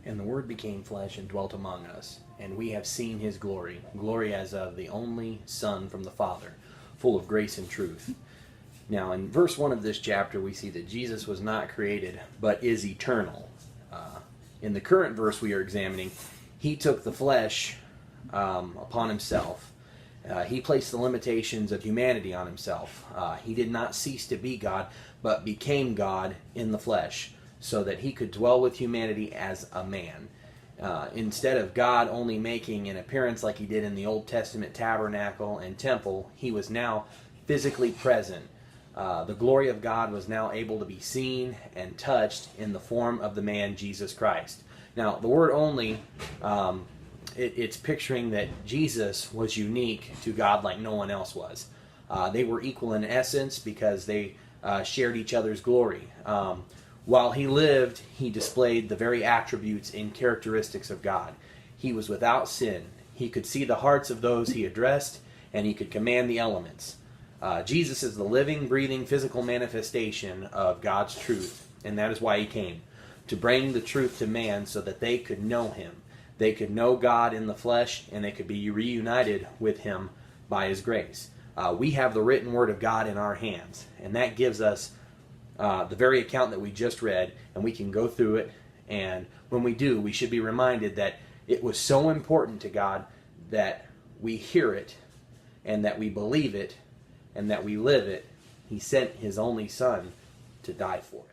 And the Word became flesh and dwelt among us, and we have seen his glory, glory as of the only Son from the Father, full of grace and truth. Now, in verse 1 of this chapter, we see that Jesus was not created, but is eternal. In the current verse we are examining, he took the flesh upon himself. He placed the limitations of humanity on himself. He did not cease to be God, but became God in the flesh, so that he could dwell with humanity as a man. Instead of God only making an appearance like he did in the Old Testament tabernacle and temple, he was now physically present. The glory of God was now able to be seen and touched in the form of the man Jesus Christ. Now, the word only, it's picturing that Jesus was unique to God like no one else was. They were equal in essence because they shared each other's glory. While he lived, he displayed the very attributes and characteristics of God. He was without sin. He could see the hearts of those he addressed, and he could command the elements. Jesus is the living, breathing, physical manifestation of God's truth, and that is why he came, to bring the truth to man so that they could know him. They could know God in the flesh, and they could be reunited with him by his grace. We have the written word of God in our hands, and that gives us the very account that we just read, and we can go through it, and when we do, we should be reminded that it was so important to God that we hear it, and that we believe it, and that we live it. He sent his only Son to die for it.